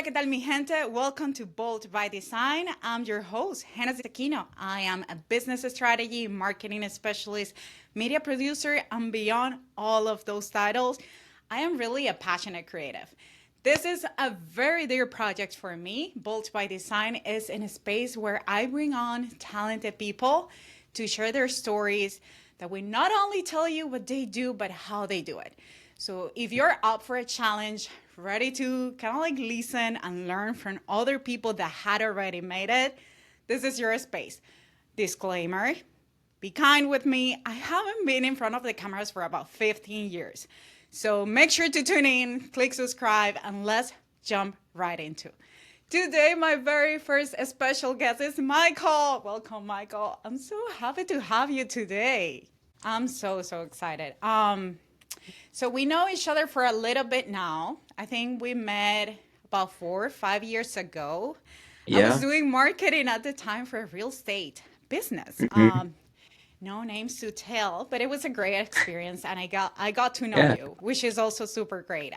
¿qué tal, mi gente? Welcome to Bold by Design. I'm your host, Aquino. I am a business strategy, marketing specialist, media producer, and beyond all of those titles, I am really a passionate creative. This is a very dear project for me. Bold by Design is in a space where I bring on talented people to share their stories that will not only tell you what they do, but how they do it. So if you're up for a challenge, ready to kind of like listen and learn from other people that had already made it, this is your space. Disclaimer, be kind with me. I haven't been in front of the cameras for about 15 years. So make sure to tune in, click subscribe, and let's jump right into. Today, my very first special guest is Michael. Welcome, Michael. I'm so happy to have you today. I'm so excited. So we know each other for a little bit now. I think we met about 4 or 5 years ago. I was Yeah. doing marketing at the time for a real estate business. Hmm. No names to tell, but it was a great experience, and I got to know Yeah. you, which is also super great.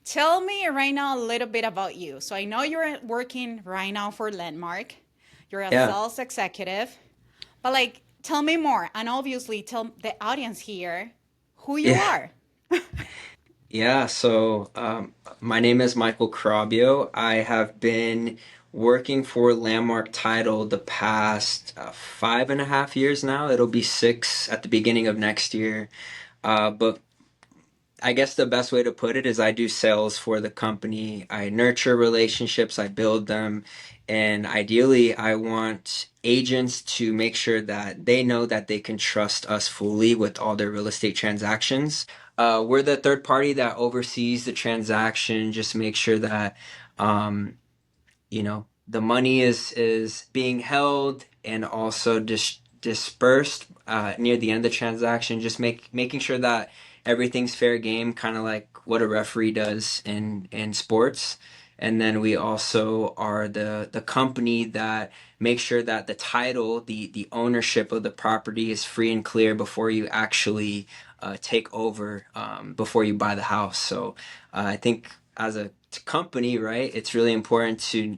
Tell me right now a little bit about you. So I know you're working right now for Landmark. You're a Yeah. sales executive, but like, tell me more, and obviously tell the audience here who you Yeah. are. Yeah. My name is Michael Carabio. I have been working for Landmark Title the past 5.5 years now. It'll be six at the beginning of next year. But I guess the best way to put it is I do sales for the company. I nurture relationships, I build them, and ideally, I want agents to make sure that they know that they can trust us fully with all their real estate transactions. We're the third party that oversees the transaction, just make sure that um, the money is being held and also dispersed near the end of the transaction, just making sure that everything's fair game, kind of like what a referee does in sports. And then we also are the company that makes sure that the title, the ownership of the property is free and clear before you actually take over, before you buy the house. I think as a company, right, it's really important to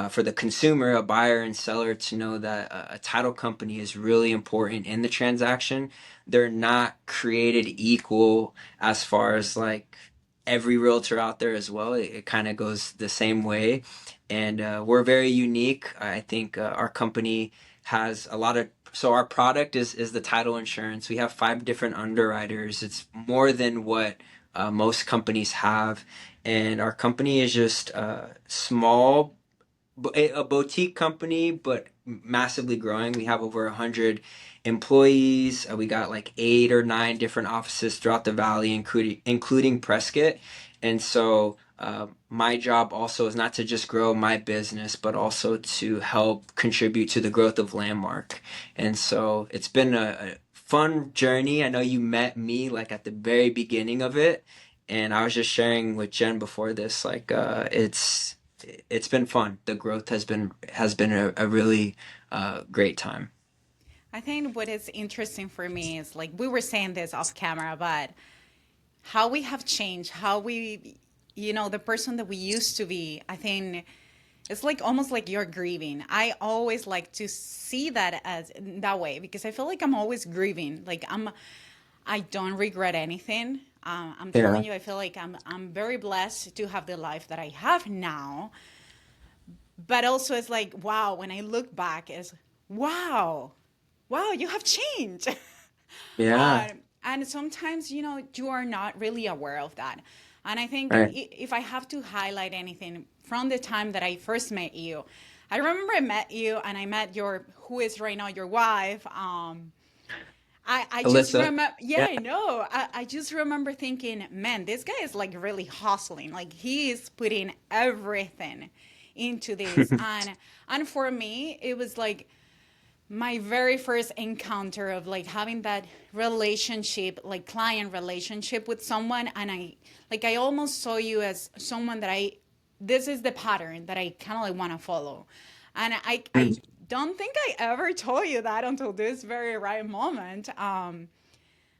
for the consumer, a buyer and seller, to know that a title company is really important in the transaction. They're not created equal as far as like every realtor out there as well. It kind of goes the same way. And we're very unique. I think our company has a lot of so our product is the title insurance. We have five different underwriters. It's more than what most companies have, and our company is just small, a boutique company, but massively growing. We have over 100 employees. We got like 8 or 9 different offices throughout the valley, including Prescott. And my job also is not to just grow my business, but also to help contribute to the growth of Landmark. And so it's been a fun journey. I know you met me like at the very beginning of it, and I was just sharing with Jen before this, like it's been fun. The growth has been a really great time. I think what is interesting for me is like we were saying this off camera, but how we have changed, how we, the person that we used to be. I think it's like almost like you're grieving. I always like to see that as that way because I feel like I'm always grieving. I don't regret anything. I'm Yeah. telling you, I feel like I'm very blessed to have the life that I have now. But also, it's like wow. When I look back, it's wow, wow, you have changed. Yeah. And sometimes, you are not really aware of that. And I think Right. if I have to highlight anything from the time that I first met you, I remember I met you and I met who is right now your wife. I just Alyssa. remember, yeah, Yeah. I know. I just remember thinking, man, this guy is like really hustling. Like he is putting everything into this. And for me, it was like, my very first encounter of like having that relationship, like client relationship with someone, and I almost saw you as someone that this is the pattern that I kind of like want to follow. And I don't think I ever told you that until this very right moment.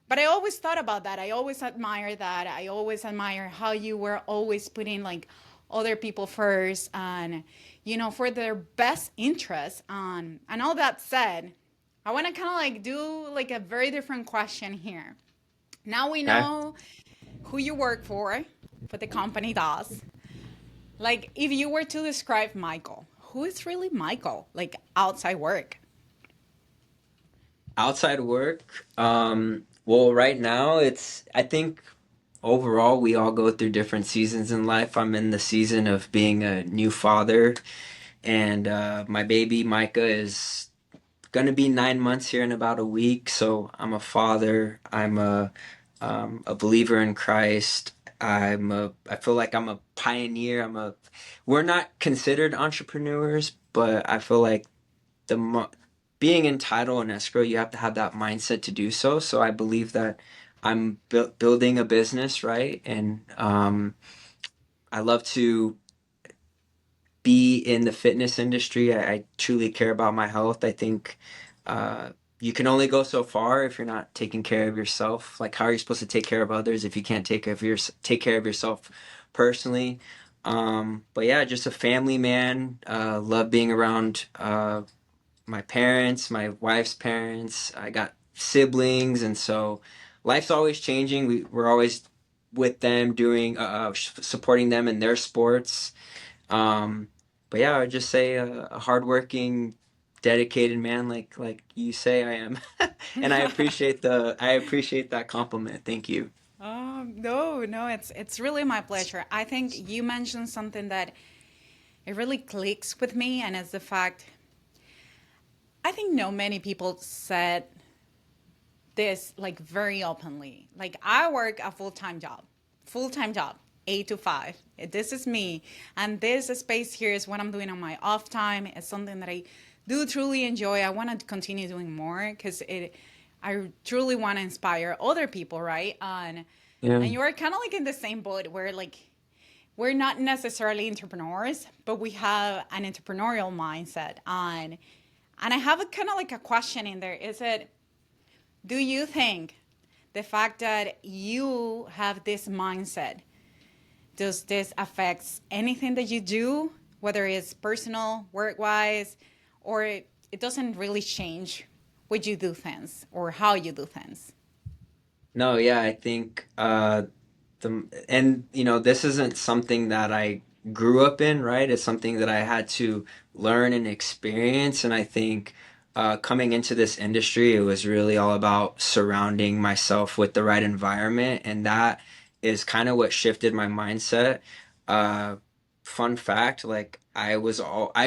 But I always thought about that. I always admire that. I always admire how you were always putting like other people first, and for their best interest. And all that said, I want to kind of like do like a very different question here. Now we Okay. know who you work for, what the company does. Like, if you were to describe Michael, who is really Michael? Like, outside work. Outside work, well, right now I think overall we all go through different seasons in life. I'm in the season of being a new father, and my baby Micah is gonna be 9 months here in about a week. So I'm a father. I'm a believer in Christ. I feel like I'm a pioneer. We're not considered entrepreneurs, but I feel like being in title and escrow, you have to have that mindset to do so. So I believe that I'm building a business, right? And I love to be in the fitness industry. I truly care about my health. I think uh, you can only go so far if you're not taking care of yourself. Like, how are you supposed to take care of others if you can't take care of yourself personally? But yeah, just a family man. Love being around my parents, my wife's parents. I got siblings, and so life's always changing. We're always with them, doing supporting them in their sports. Um, but yeah, I would just say a hardworking, dedicated man, like you say I am, and I appreciate that compliment. Thank you. No, no, it's really my pleasure. I think you mentioned something that it really clicks with me, and it's the fact I think no many people said this like very openly. Like, I work a full time job, 8 to 5. This is me, and this space here is what I'm doing on my off time. It's something that I do truly enjoy. I want to continue doing more because I truly want to inspire other people, right? Yeah. And you are kind of like in the same boat where like we're not necessarily entrepreneurs, but we have an entrepreneurial mindset. And I have a kind of like a question in there. Is it, do you think the fact that you have this mindset, does this affects anything that you do, whether it's personal, work-wise, or it doesn't really change what you do things or how you do things? No, yeah, I think and this isn't something that I grew up in, right? It's something that I had to learn and experience, and I think coming into this industry, it was really all about surrounding myself with the right environment, and that is kind of what shifted my mindset. Uh, Fun fact, like I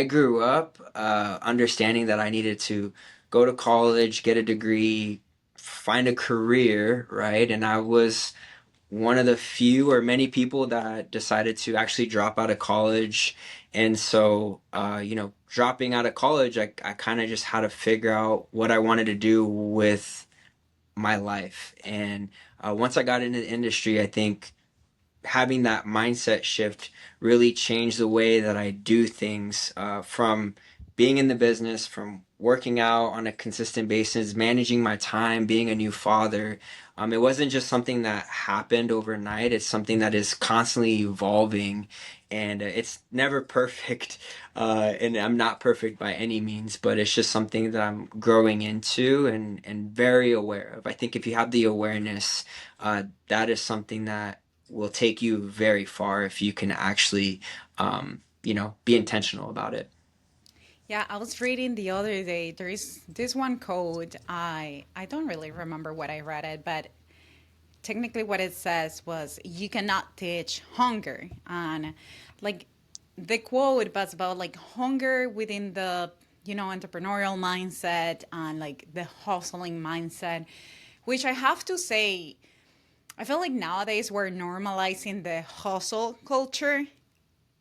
grew up understanding that I needed to go to college, get a degree, find a career, right? And I was one of the few or many people that decided to actually drop out of college. And so, dropping out of college, I kind of just had to figure out what I wanted to do with my life. And once I got into the industry, I think having that mindset shift really changed the way that I do things, from being in the business, from working out on a consistent basis, managing my time, being a new father. It wasn't just something that happened overnight. It's something that is constantly evolving, and it's never perfect. And I'm not perfect by any means, but it's just something that I'm growing into and very aware of. I think if you have the awareness, that is something that will take you very far if you can actually, be intentional about it. Yeah, I was reading the other day. There is this one code. I don't really remember what I read it, but technically what it says was you cannot teach hunger. And like the quote was about like hunger within the entrepreneurial mindset and like the hustling mindset, which I have to say, I feel like nowadays we're normalizing the hustle culture,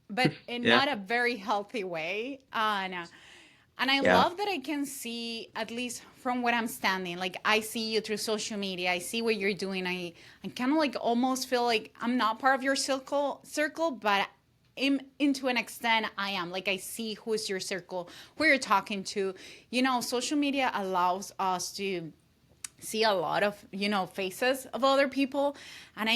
but in Yeah. not a very healthy way. And I Yeah. love that I can see, at least from where I'm standing, like I see you through social media. I see what you're doing. I kind of like almost feel like I'm not part of your circle, but into an extent I am. Like I see who's your circle, who you're talking to. Social media allows us to see a lot of faces of other people, and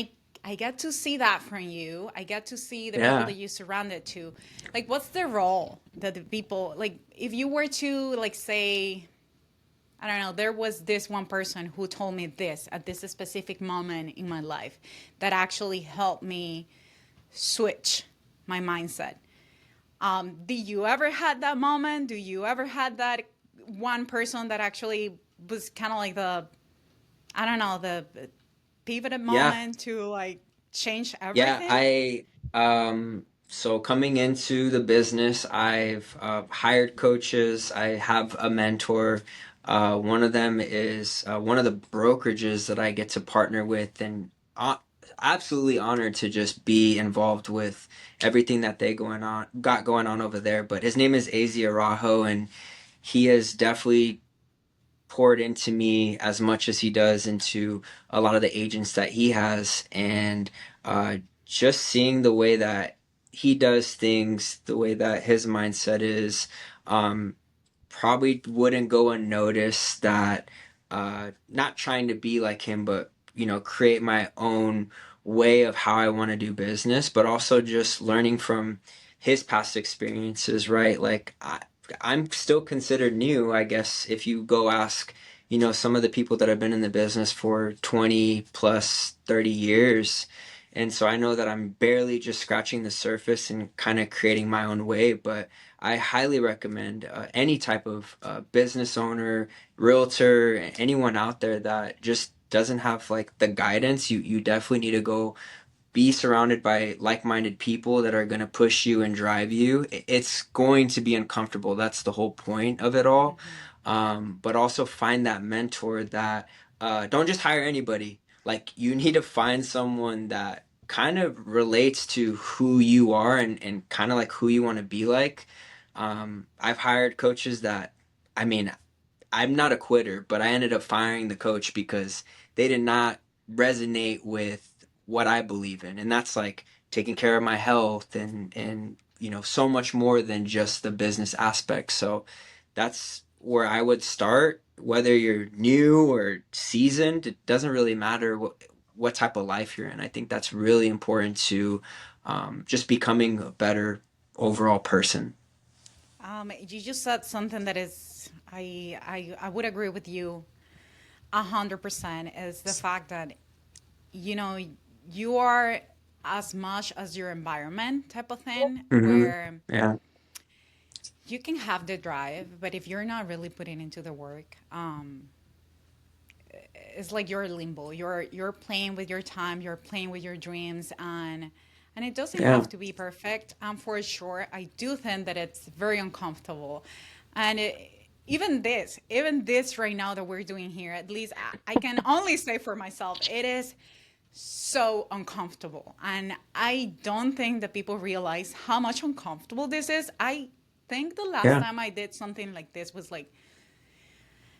I get to see that from you. I get to see the people Yeah. that you surrounded to. Like, what's the role that the people, like, if you were to, like, say, I don't know, there was this one person who told me this at this specific moment in my life that actually helped me switch my mindset. Did you ever had that moment? Do you ever had that one person that actually was kind of like the, I don't know, the pivoted Yeah. moment to like change Yeah, everything? I so coming into the business, I've hired coaches. I have a mentor. One of them is one of the brokerages that I get to partner with, and absolutely honored to just be involved with everything that they got going on over there. But his name is Azi Arajo, and he has definitely poured into me as much as he does into a lot of the agents that he has, and just seeing the way that he does things, the way that his mindset is, um, probably wouldn't go unnoticed. That not trying to be like him, but create my own way of how I want to do business, but also just learning from his past experiences, right? Like I'm still considered new, I guess, if you go ask, some of the people that have been in the business for 20 plus 30 years. And so I know that I'm barely just scratching the surface and kind of creating my own way, but I highly recommend any type of business owner, realtor, anyone out there that just doesn't have like the guidance. You definitely need to go be surrounded by like-minded people that are going to push you and drive you. It's going to be uncomfortable. That's the whole point of it all. Hmm. But also find that mentor that don't just hire anybody. Like you need to find someone that kind of relates to who you are and kind of like who you want to be like. I've hired coaches that, I mean, I'm not a quitter, but I ended up firing the coach because they did not resonate with what I believe in. And that's like taking care of my health and so much more than just the business aspect. So that's where I would start. Whether you're new or seasoned, it doesn't really matter what type of life you're in. I think that's really important to just becoming a better overall person. You just said something that is, I would agree with you 100%, is the fact that, you know, you are as much as your environment type of thing, Hmm. where Yeah. you can have the drive, but if you're not really putting into the work, it's like you're limbo. You're playing with your time, you're playing with your dreams, and it doesn't Yeah. have to be perfect. For sure, I do think that it's very uncomfortable, and even this right now that we're doing here, at least I can only say for myself, it is so uncomfortable, and I don't think that people realize how much uncomfortable this is. I think the last Yeah. time I did something like this was like,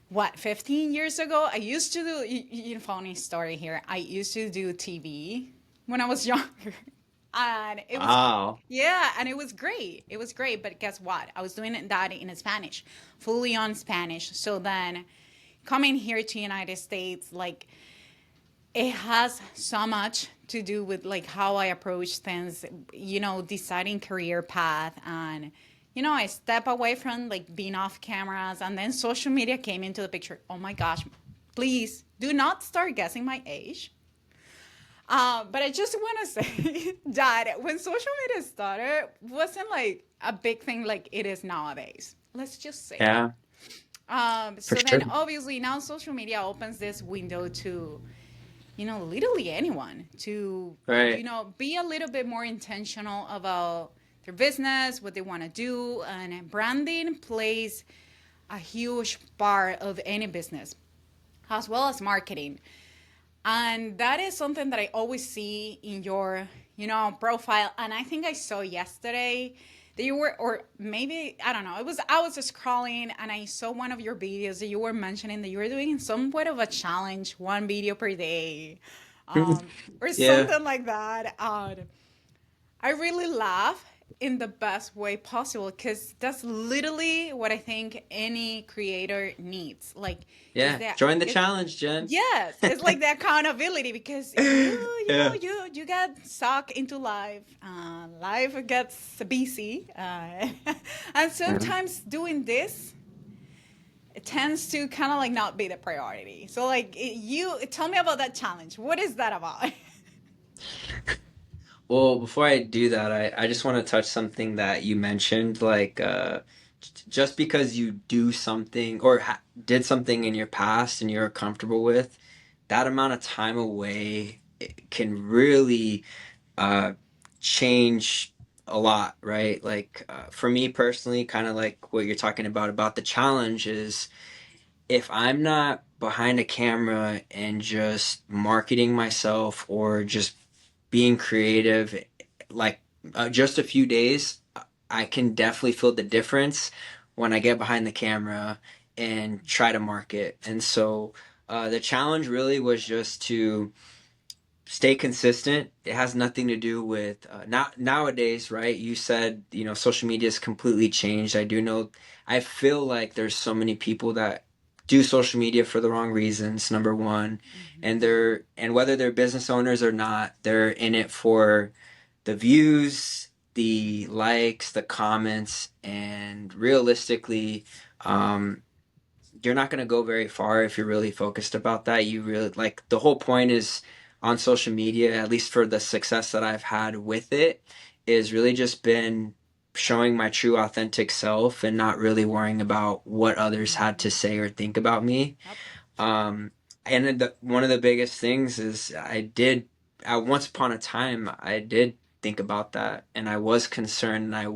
what, 15 years ago. I used to do, funny story here, I used to do TV when I was younger, and it was, Wow. yeah, and it was great, it was great, but guess what, I was doing that in Spanish, fully on Spanish. So then coming here to United States, like, it has so much to do with like how I approach things, deciding career path, and I step away from like being off cameras, and then social media came into the picture. Oh my gosh, please do not start guessing my age. But I just want to say that when social media started, wasn't like a big thing like it is nowadays. Let's just say that. Yeah, for So sure. then obviously now social media opens this window to, literally anyone to, Right. be a little bit more intentional about their business, what they want to do. And branding plays a huge part of any business, as well as marketing. And that is something that I always see in your, profile. And I think I saw yesterday that you were, or maybe, I don't know, I was just scrolling and I saw one of your videos that you were mentioning that you were doing somewhat of a challenge, one video per day, or Yeah. something like that. I really laugh in the best way possible, because that's literally what I think any creator needs. Like, is Yeah, that join the it's challenge, Jen. yes, it's like the accountability, because you know Yeah. you get sucked into life. Life gets busy, and Yeah. sometimes doing this, it tends to kind of like not be the priority. So like you tell me about that challenge. What is that about? Well, before I do that, I just want to touch something that you mentioned, like just because you do something or did something in your past and you're comfortable with, that amount of time away it can really uh, change a lot, right? Like for me personally, kind of like what you're talking about the challenge is if I'm not behind a camera and just marketing myself or just being creative, like just a few days, I can definitely feel the difference when I get behind the camera and try to market. And so the challenge really was just to stay consistent. It has nothing to do with nowadays, right? You said, social media has completely changed. I do know, I feel like there's so many people that do social media for the wrong reasons, number one. And Mhm. and whether they're business owners or not, they're in it for the views, the likes, the comments, and realistically, um, you're not going to go very far if you're really focused about that. You really like the whole point is on social media, at least for the success that I've had with it, is really just been showing my true authentic self and not really worrying about what others had to Mhm. say or think about me. Yep. Um, and one of the biggest things is at once upon a time, I did think about that and I was concerned and I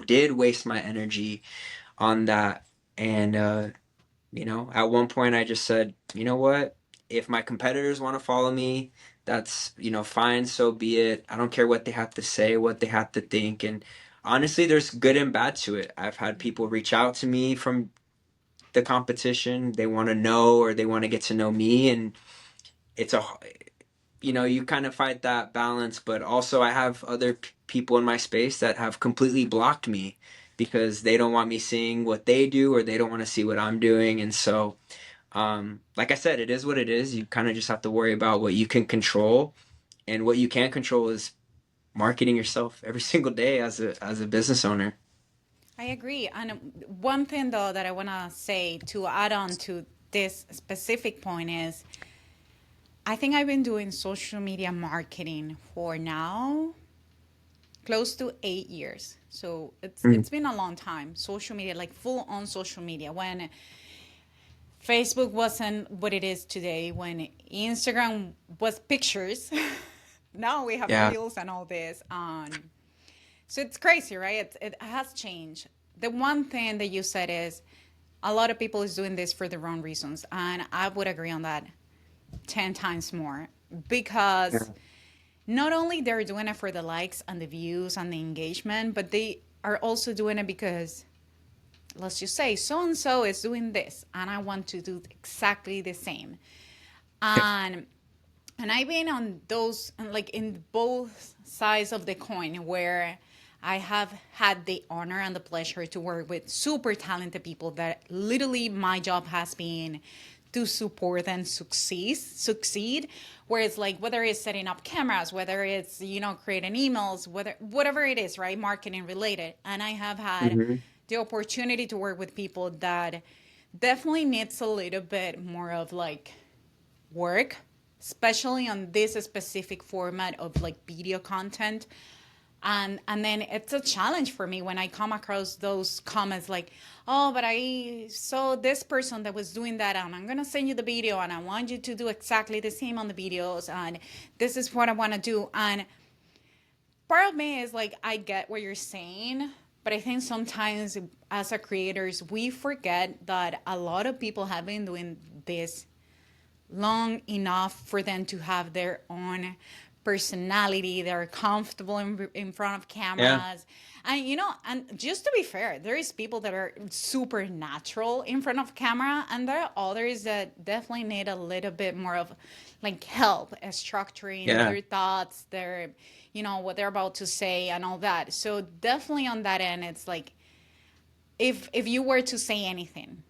did waste my energy on that. And, at one point I just said, you know what? If my competitors want to follow me, that's, fine, so be it. I don't care what they have to say, what they have to think. And honestly, there's good and bad to it. I've had people reach out to me from the competition. They want to know or they want to get to know me. And it's you kind of fight that balance. But also, I have other people in my space that have completely blocked me because they don't want me seeing what they do or they don't want to see what I'm doing. And so, like I said, it is what it is. You kind of just have to worry about what you can control, and what you can't control is marketing yourself every single day as a business owner. I agree. And one thing though that I want to say to add on to this specific point is I think I've been doing social media marketing for now close to 8 years. So Mm. it's been a long time. Social media, like full on social media. When Facebook wasn't what it is today, when Instagram was pictures, now we have Yeah. reels and all this. So it's crazy, right? It has changed. The one thing that you said is a lot of people is doing this for the wrong reasons, and I would agree on that 10 times more, because Yeah. not only they're doing it for the likes and the views and the engagement, but they are also doing it because let's just say so and so is doing this and I want to do exactly the same. And I've been on those, like in both sides of the coin, where I have had the honor and the pleasure to work with super talented people that literally my job has been to support and succeed, where it's like whether it's setting up cameras, whether it's creating emails, whatever it is, right, marketing related. And I have had Hmm. the opportunity to work with people that definitely needs a little bit more of like work, especially on this specific format of like video content. And then it's a challenge for me when I come across those comments like, oh, but I saw this person that was doing that, and I'm gonna send you the video, and I want you to do exactly the same on the videos, and this is what I want to do. And part of me is like, I get what you're saying, but I think sometimes as a creators we forget that a lot of people have been doing this long enough for them to have their own personality. They're comfortable in front of Yeah. cameras. And and just to be fair, there is people that are super natural in front of camera, and there are others that definitely need a little bit more of like help structuring Yeah. their thoughts, their what they're about to say and all that. So definitely on that end, it's like if you were to say anything,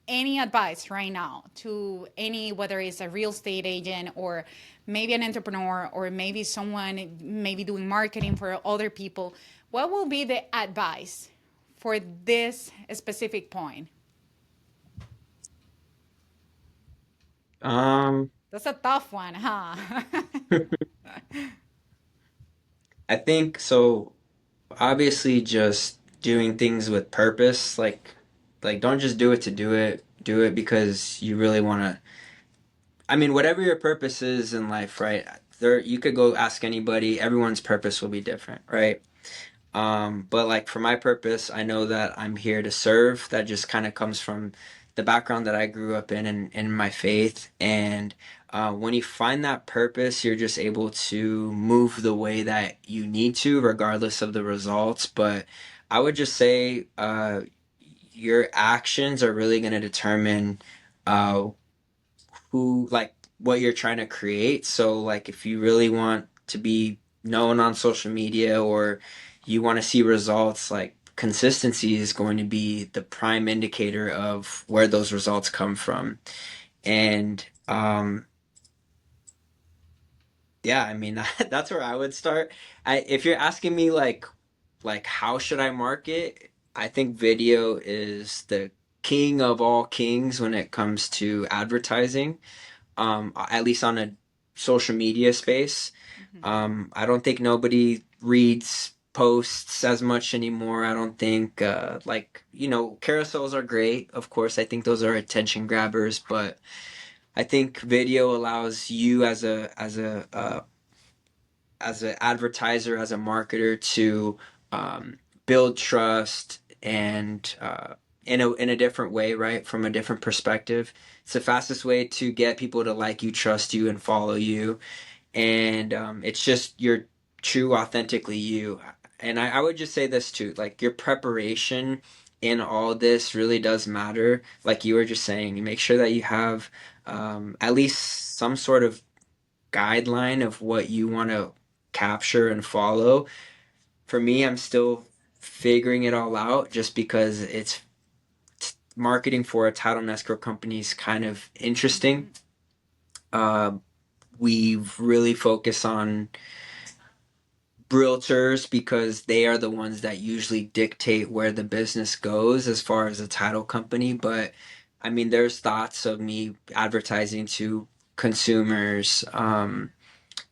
any advice right now to any, whether it's a real estate agent or maybe an entrepreneur or maybe someone maybe doing marketing for other people, what will be the advice for this specific point? Um, That's a tough one, huh? I think so. Obviously, just doing things with purpose, like don't just do it to do it. Do it because you really want to. I mean, whatever your purpose is in life, right? There, you could go ask anybody. Everyone's purpose will be different, right? But like for my purpose, I know that I'm here to serve. That just kind of comes from the background that I grew up in and in my faith. And when you find that purpose, you're just able to move the way that you need to, regardless of the results. But I would just say your actions are really going to determine uh, who like what you're trying to create. So like if you really want to be known on social media or you want to see results, like consistency is going to be the prime indicator of where those results come from. And yeah, I mean that's where I would start. If you're asking me like how should I market, I think video is the king of all kings when it comes to advertising, at least on a social media space. Mhm. I don't think nobody reads posts as much anymore. I don't think, carousels are great. Of course, I think those are attention grabbers, but I think video allows you as an advertiser, as a marketer to build trust and in a different way, right? From a different perspective. It's the fastest way to get people to like you, trust you, and follow you. And it's just you're true, authentically you. And I would just say this too, like your preparation in all this really does matter. Like you were just saying, you make sure that you have at least some sort of guideline of what you want to capture and follow. For me, I'm still figuring it all out just because it's marketing for a title and escrow company is kind of interesting. Mhm. Uh, we really focus on realtors because they are the ones that usually dictate where the business goes as far as a title company. But I mean, there's thoughts of me advertising to consumers.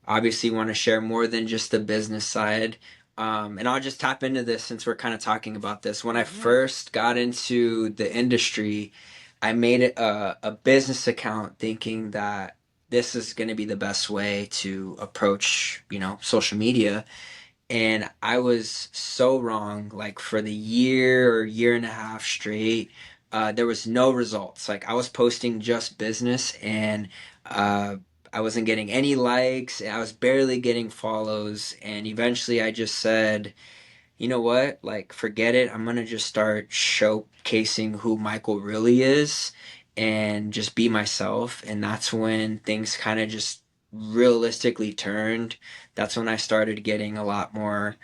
Obviously, want to share more than just the business side. And I'll just tap into this since we're kind of talking about this. When I Mhm. first got into the industry, I made it a business account thinking that this is going to be the best way to approach, social media. And I was so wrong. Like for the year or year and a half straight, there was no results. Like I was posting just business, and uh, I wasn't getting any likes. I was barely getting follows, and eventually I just said, you know what? Like, forget it. I'm gonna just start showcasing who Michael really is and just be myself. And that's when things kind of just realistically turned. That's when I started getting a lot more,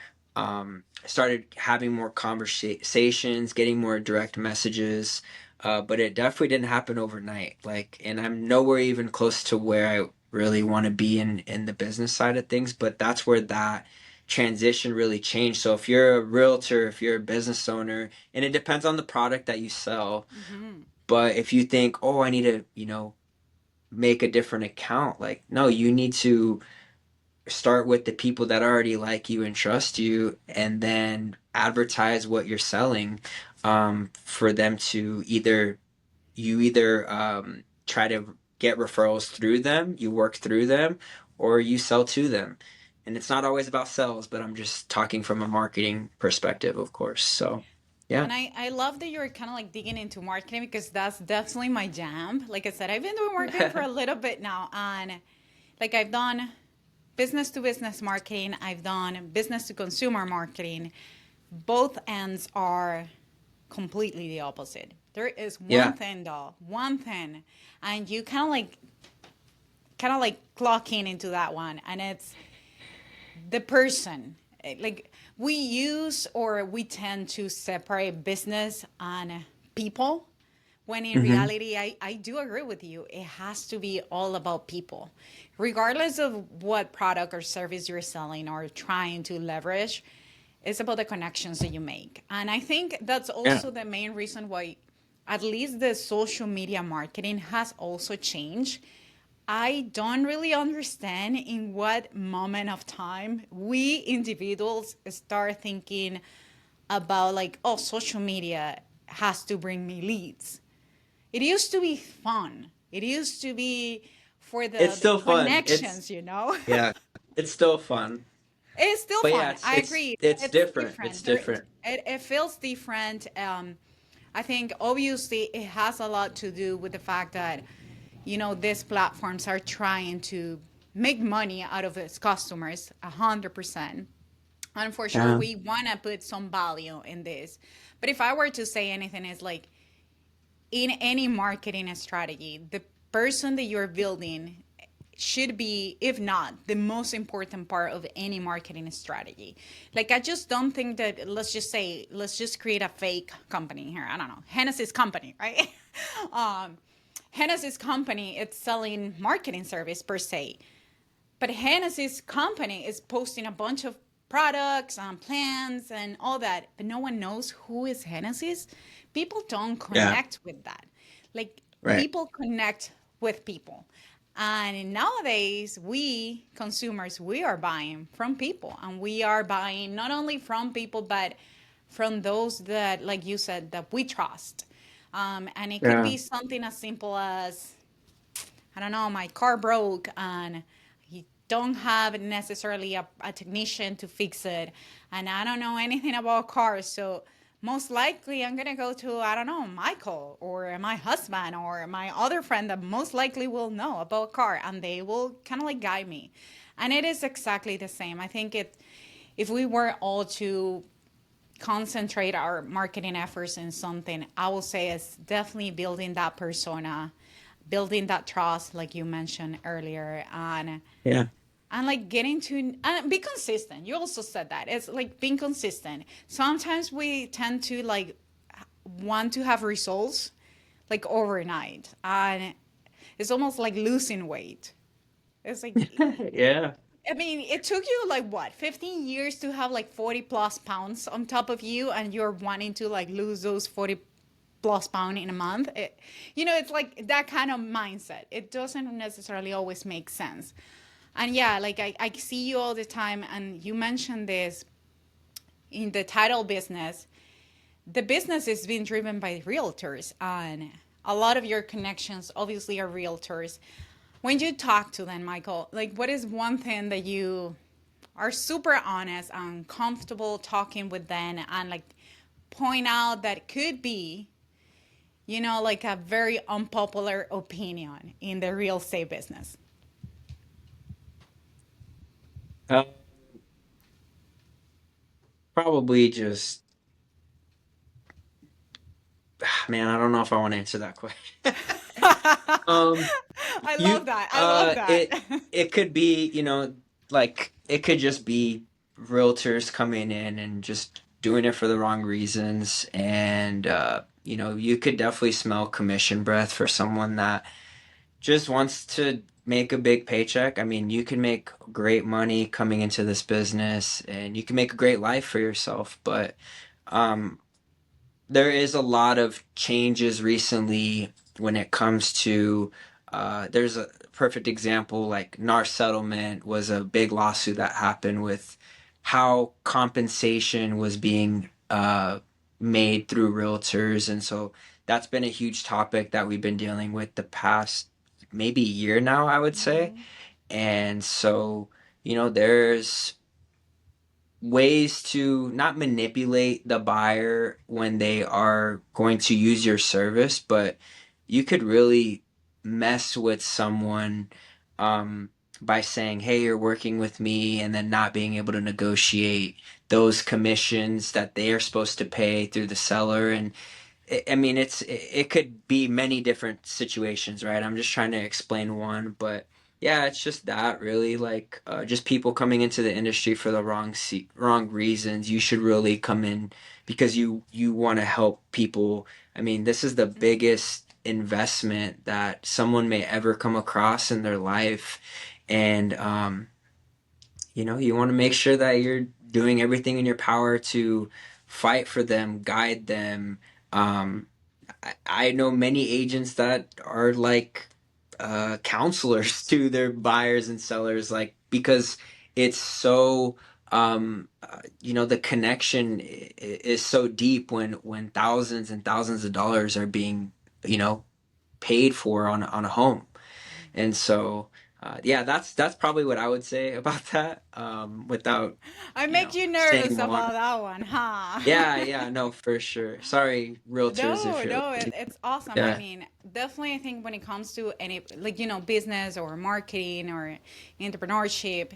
started having more conversations, getting more direct messages. But it definitely didn't happen overnight. Like, and I'm nowhere even close to where I really want to be in the business side of things. But that's where that transition really changed. So if you're a realtor, if you're a business owner, and it depends on the product that you sell, Mhm. but if you think, oh, I need to, make a different account, like, no, you need to start with the people that already like you and trust you, and then advertise what you're selling for them to either try to get referrals through them, you work through them, or you sell to them. And it's not always about sales, but I'm just talking from a marketing perspective, of course. So, yeah. And I love that you're kind of like digging into marketing because that's definitely my jam. Like I said, I've been doing marketing for a little bit now. And like I've done business to business marketing, I've done business to consumer marketing. Both ends are completely the opposite. There is one Yeah. thing though, one thing, and you kind of like clock in into that one, and it's the person. Like we use or we tend to separate business and people, when in Hmm. reality, I do agree with you. It has to be all about people, regardless of what product or service you're selling or trying to leverage. It's about the connections that you make. And I think that's Yeah. also the main reason why at least the social media marketing has also changed. I don't really understand in what moment of time we individuals start thinking about like, oh, social media has to bring me leads. It used to be fun. It used to be for It's the still fun. connections, you know? Yeah, it's still fun. It's still But yeah, fun. it's I it's agree. it's It's different. It's different. different. It feels different. I think obviously it has a lot to do with the fact that, these platforms are trying to make money out of its customers 100%. And for sure, Yeah. we want to put some value in this. But if I were to say anything, it's like in any marketing strategy, the person that you're building should be, if not the most important part of any marketing strategy. Like, I just don't think that, let's just create a fake company here. I don't know, Hennessy's company, right? um, Hennessy's company, it's selling marketing service per se, but Hennessy's company is posting a bunch of products and plans and all that, but no one knows who is Hennessy's. People don't Yeah. connect with that. Like, Right. people connect with people. And nowadays, we consumers, we are buying from people, and we are buying not only from people, but from those that, like you said, that we trust. And it could Yeah. be something as simple as, I don't know, my car broke and you don't have necessarily a technician to fix it. And I don't know anything about cars. So most likely I'm going to go to, I don't know, Michael or my husband or my other friend that most likely will know about car, and they will kind of like guide me. And it is exactly the same. I think if we were all to concentrate our marketing efforts in something, I will say it's definitely building that persona, building that trust, like you mentioned earlier, Yeah. and like getting to and be consistent. You also said that it's like being consistent. Sometimes we tend to like want to have results like overnight, and it's almost like losing weight. It's like, Yeah. I mean, it took you like what, 15 years to have like 40 plus pounds on top of you, and you're wanting to like lose those 40 plus pound in a month. It's like that kind of mindset. It doesn't necessarily always make sense. And yeah, like I see you all the time, and you mentioned this in the title business. The business is being driven by realtors, and a lot of your connections obviously are realtors. When you talk to them, Michael, like what is one thing that you are super honest and comfortable talking with them and like point out that could be, like a very unpopular opinion in the real estate business? Uh, Probably just, man, I don't know if I want to answer that question. Um, I you, love that. I love that. it could be, like it could just be realtors coming in and just doing it for the wrong reasons. And, you could definitely smell commission breath for someone that just wants to make a big paycheck. I mean, you can make great money coming into this business and you can make a great life for yourself, but, um, there is a lot of changes recently when it comes to there's a perfect example like NAR settlement was a big lawsuit that happened with how compensation was being made through realtors, and so that's been a huge topic that we've been dealing with the past maybe year now, I would say. Mhm. And so, there's ways to not manipulate the buyer when they are going to use your service, but you could really mess with someone um, by saying, hey, you're working with me, and then not being able to negotiate those commissions that they are supposed to pay through the seller. And I mean, it could be many different situations, right? I'm just trying to explain one, but yeah, it's just that really, like, just people coming into the industry for the wrong reasons. You should really come in because you want to help people. I mean, this is the biggest investment that someone may ever come across in their life, and you want to make sure that you're doing everything in your power to fight for them, guide them. Um, I know many agents that are like counselors to their buyers and sellers, like because it's so the connection is so deep when thousands and thousands of dollars are being you know paid for on a home. And so, yeah, that's probably what I would say about that, without, I make you saying nervous more. about that one, huh? Yeah, yeah, no, for sure. Sorry, realtors, if No, you're no, listening. it's awesome. I Yeah, mean, definitely, I think when it comes to any, like, business or marketing or entrepreneurship,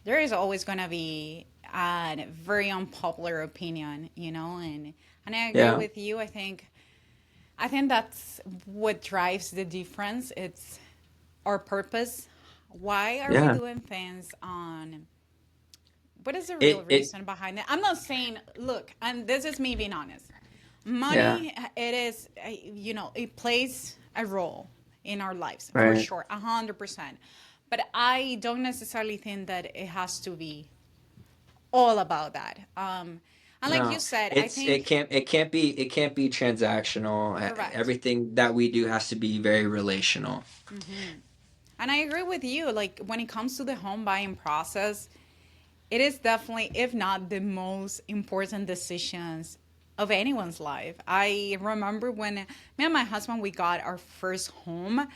there is always going to be a very unpopular opinion, and I agree yeah, with you. I think that's what drives the difference. It's our purpose. Why are we yeah. doing things on what is the real It, reason behind it? I'm not saying, look, and this is me being honest. yeah, Money, it is, it plays a role in our lives for right. sure, 100%. But I don't necessarily think that it has to be all about that. And like you No, said, I it's think it can't be transactional. correct. Everything that we do has to be very relational. And I agree with you. Like when it comes to the home buying process, it is definitely, if not the most important decisions of anyone's life. I remember when me and my husband we got our first home.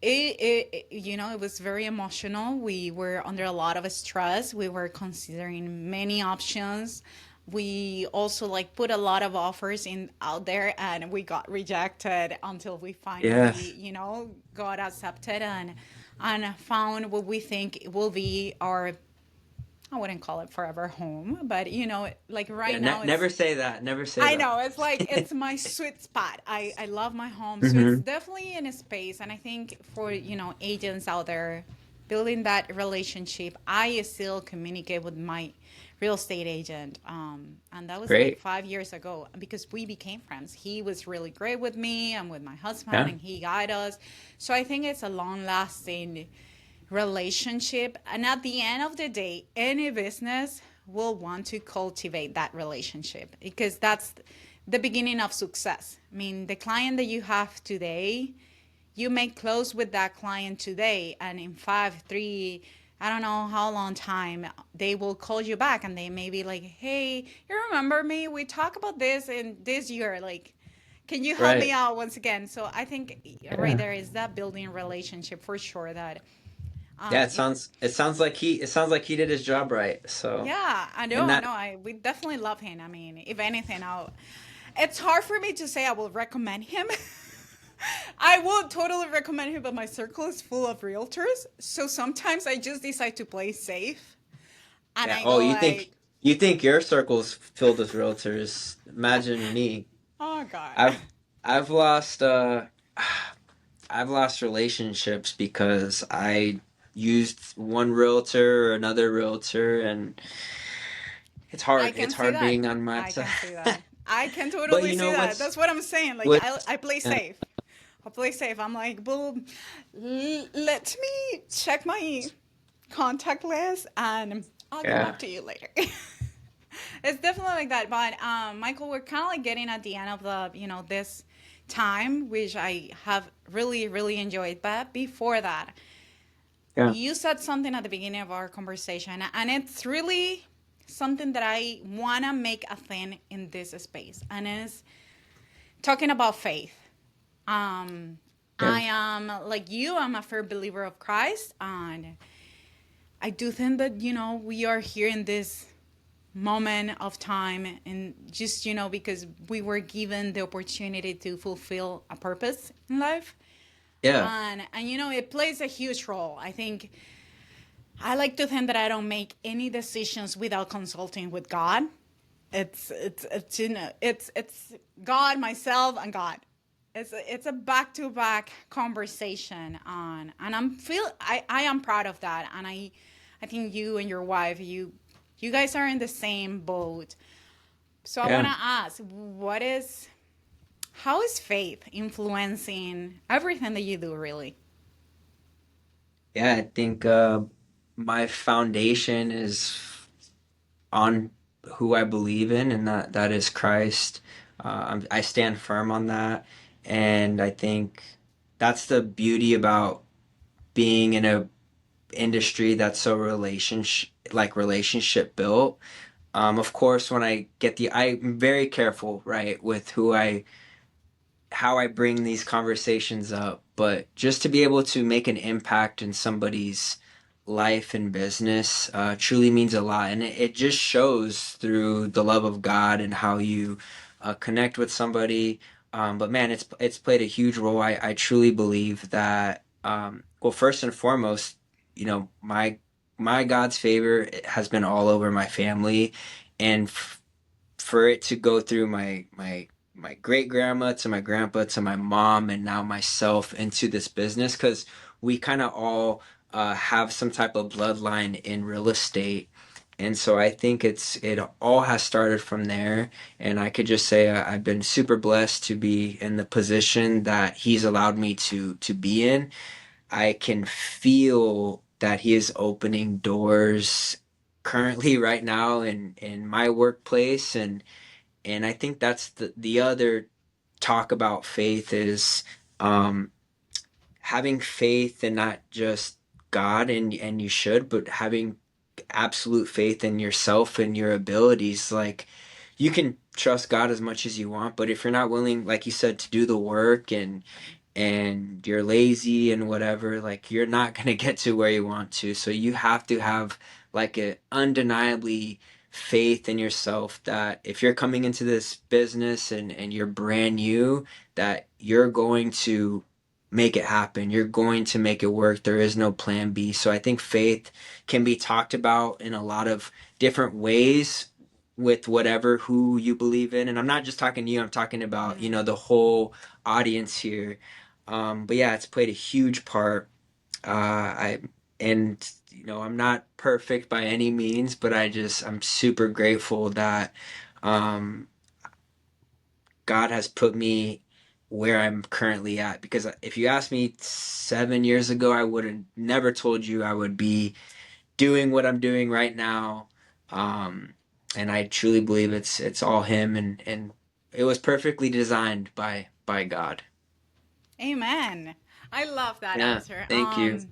It was very emotional. We were under a lot of stress. We were considering many options. We also like put a lot of offers in out there and we got rejected until we finally, Yes, got accepted and found what we think will be our, I wouldn't call it forever home, but like yeah. right now it's, Never say that. Never say I that. know it's like it's my sweet spot. I love my home, so it's Hmm. definitely in a space. And I think for agents out there building that relationship, I still communicate with my real estate agent, and that was like Great. 5 years ago because we became friends. He was really great with me and with my husband, Yeah. and he guided us. So I think it's a long lasting relationship. And at the end of the day, any business will want to cultivate that relationship because that's the beginning of success. I mean, the client that you have today, you may close with that client today, and in 5, 3, I don't know how long time, they will call you back and they may be like, hey, you remember me? We talked about this in this year. Like, can you help me Right. out once again? So I think right Yeah. there is that building relationship for sure that Yeah, it if sounds it sounds like he did his job right. So, yeah, I know, and I that know. We definitely love him. I mean, if anything, it's hard for me to say I will recommend him. I will totally recommend him, but my circle is full of realtors. So sometimes I just decide to play safe. And yeah. I Oh, go you think like, you think your circle's filled with realtors? Imagine me. oh God. I've I've lost I've lost relationships because I used one realtor or another realtor, and it's I hard. can It's see hard that. being on my I side. can see that. I can But totally you see know that. what's That's what I'm saying. Like what? I play Yeah, safe. I play safe. I'm like, well, let me check my contact list and I'll get yeah, back to you later. It's definitely like that. But Michael, we're kind of like getting at the end of the this time, which I have really really enjoyed. But before that, yeah, you said something at the beginning of our conversation, and it's really something that I want to make a thing in this space, and it's talking about faith. Um, yeah. I am like you. I'm a firm believer of Christ, and I do think that we are here in this moment of time, and just because we were given the opportunity to fulfill a purpose in life. Yeah. And it plays a huge role. I like to think that I don't make any decisions without consulting with God. It's God, myself, and God. It's a back to back conversation on, and I am proud of that, and I think you and your wife, you guys are in the same boat. So I want Yeah. to ask, how is faith influencing everything that you do, really? Yeah, I think my foundation is on who I believe in, and that is Christ. I stand firm on that, and I think that's the beauty about being in a industry that's so relationship built. Of course, when I'm very careful, right, with how I bring these conversations up, but just to be able to make an impact in somebody's life and business truly means a lot. And it just shows through the love of God and how you connect with somebody. But man, it's played a huge role. I truly believe that, well, first and foremost, my God's favor has been all over my family. And for it to go through my great grandma to my grandpa to my mom and now myself into this business, because we kind of all have some type of bloodline in real estate. And so I think it all has started from there. And I could just say I've been super blessed to be in the position that he's allowed me to be in. I can feel that he is opening doors currently right now in my workplace, and I think that's the other talk about faith is um, having faith in not just God, and you should, but having absolute faith in yourself and your abilities. Like, you can trust God as much as you want, but if you're not willing, like you said, to do the work, and you're lazy and whatever, like, you're not going to get to where you want to. So you have to have like a undeniably faith in yourself that if you're coming into this business and you're brand new, that you're going to make it happen. You're going to make it work. There is no plan B. So I think faith can be talked about in a lot of different ways with whatever who you believe in. And I'm not just talking to you, I'm talking about, Mm. the whole audience here. But yeah, it's played a huge part. I and I'm not perfect by any means, but I'm super grateful that um, God has put me where I'm currently at. Because if you asked me 7 years ago, I would have never told you I would be doing what I'm doing right now. Um, and I truly believe it's all Him, and it was perfectly designed by God. Amen. I love that Yeah, answer. thank you.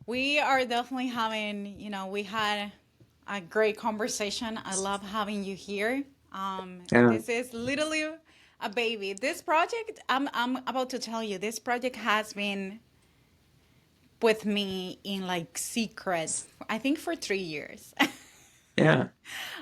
We are definitely we had a great conversation. I love having you here. Yeah. This is literally a baby. This project, I'm about to tell you, this project has been with me in like secret, I think for 3 years. Yeah.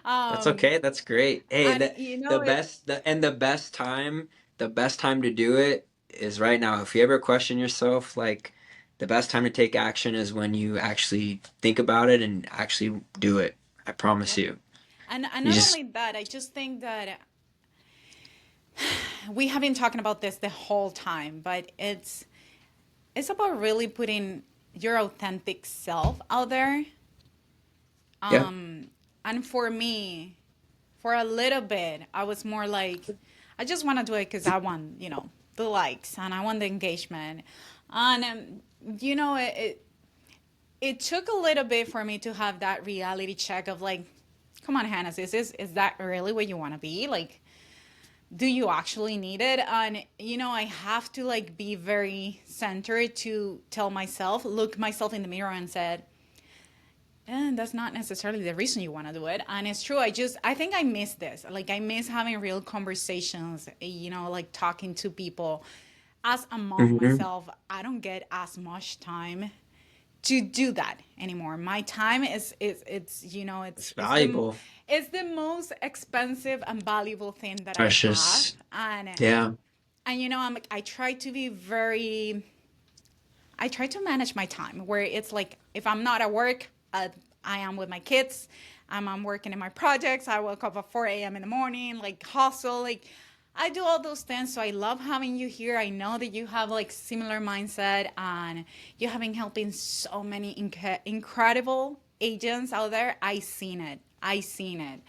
That's um, okay. That's great. Hey, and the best the best time to do it is right now. If you ever question yourself, like, the best time to take action is when you actually think about it and actually do it. I promise yep. you. And You not just only that, I just think that we have been talking about this the whole time, but it's about really putting your authentic self out there. yeah. And for me, for a little bit, I was more like, I just want to do it because I want, the likes and I want the engagement. And, it took a little bit for me to have that reality check of like, come on, Hannah, is that really what you want to be? Like, do you actually need it? And I have to like be very centered to tell myself, look myself in the mirror and said, and that's not necessarily the reason you want to do it. And it's true, I think I miss this. Like, I miss having real conversations, like talking to people. As a mom Hmm. myself, I don't get as much time to do that anymore. My time It's it's valuable. it's the most expensive and valuable thing that I have. Precious. And Yeah. I try to be very I try to manage my time where it's like if I'm not at work, I am with my kids. I'm working in my projects. I wake up at 4 a.m. in the morning, like hustle, like I do all those things. So I love having you here. I know that you have like similar mindset and you have been helping so many incredible agents out there. I seen it. I seen it.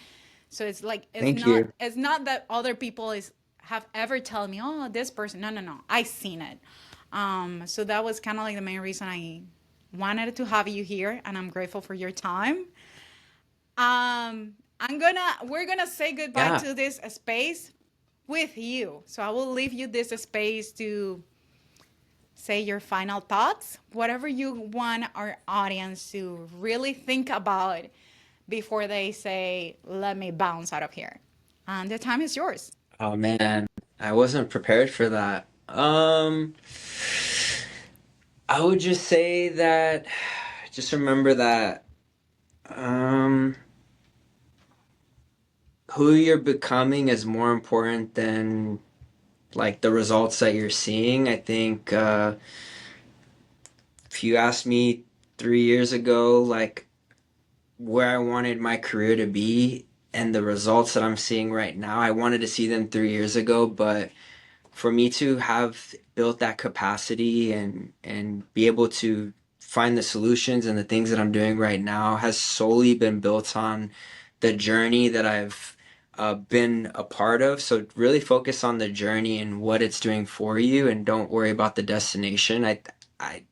So it's like Thank you. it's not that other people is have ever told me, oh, this person. No, no, no. I seen it. So that was kind of like the main reason I wanted to have you here, and I'm grateful for your time. We're gonna say goodbye Yeah. to this space with you. So I will leave you this space to say your final thoughts, whatever you want our audience to really think about before they say, let me bounce out of here. And the time is yours. Oh man, I wasn't prepared for that. I would just say that just remember that um who you're becoming is more important than like the results that you're seeing. I think if you asked me 3 years ago, like where I wanted my career to be and the results that I'm seeing right now, I wanted to see them 3 years ago, but for me to have built that capacity and be able to find the solutions and the things that I'm doing right now has solely been built on the journey that I've been a part of. So really focus on the journey and what it's doing for you, and don't worry about the destination.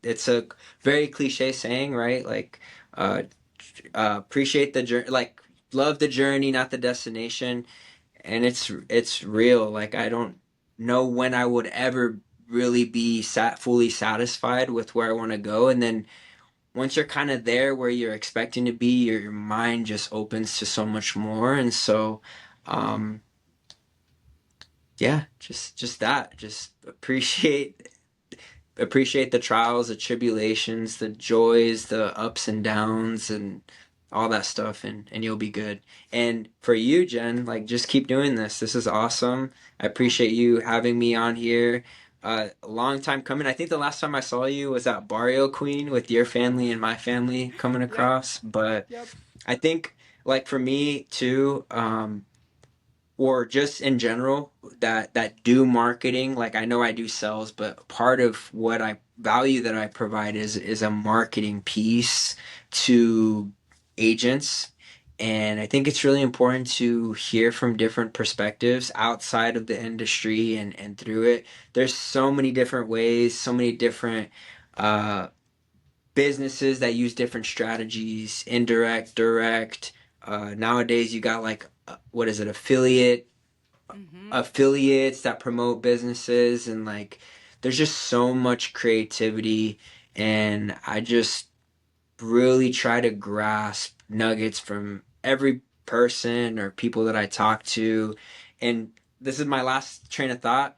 It's a very cliche saying, right? Like, uh, appreciate the journey, like love the journey, not the destination. And it's real. Like I don't know when I would ever really be fully satisfied with where I want to go, and then once you're kind of there where you're expecting to be, your mind just opens to so much more. And so um yeah, just that, just appreciate the trials, the tribulations, the joys, the ups and downs, and all that stuff, and you'll be good. And for you, Jen, like just keep doing this. This is awesome. I Oh, appreciate you having me on here. A long time coming. I think the last time I saw you was at Barrio Queen with your family and my family coming yep, across. But yep. I think like for me too, or just in general that do marketing, like I know I do sales, but part of what I value that I provide is a marketing piece to agents. And I think it's really important to hear from different perspectives outside of the industry, and through it there's so many different ways, so many different uh businesses that use different strategies, indirect, direct. Nowadays you got like what is it, Mm-hmm. affiliates that promote businesses, and like there's just so much creativity. And I just really try to grasp nuggets from every person or people that I talk to. And this is my last train of thought: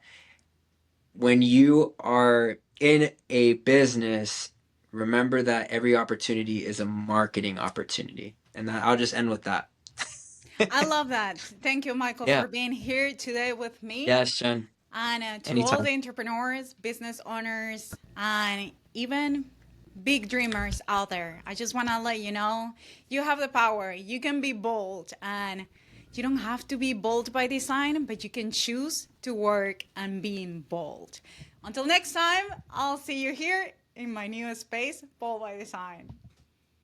when you are in a business, remember that every opportunity is a marketing opportunity. And that, I'll just end with that. I love that. Thank you, Michael, Yeah. for being here today with me. Yes, Jen. And to all Anytime. the entrepreneurs, business owners, and even big dreamers out there, I just want to let you know you have the power. You can be bold, and you don't have to be bold by design, but you can choose to work and being bold. Until next time, I'll see you here in my newest space, Bold by Design.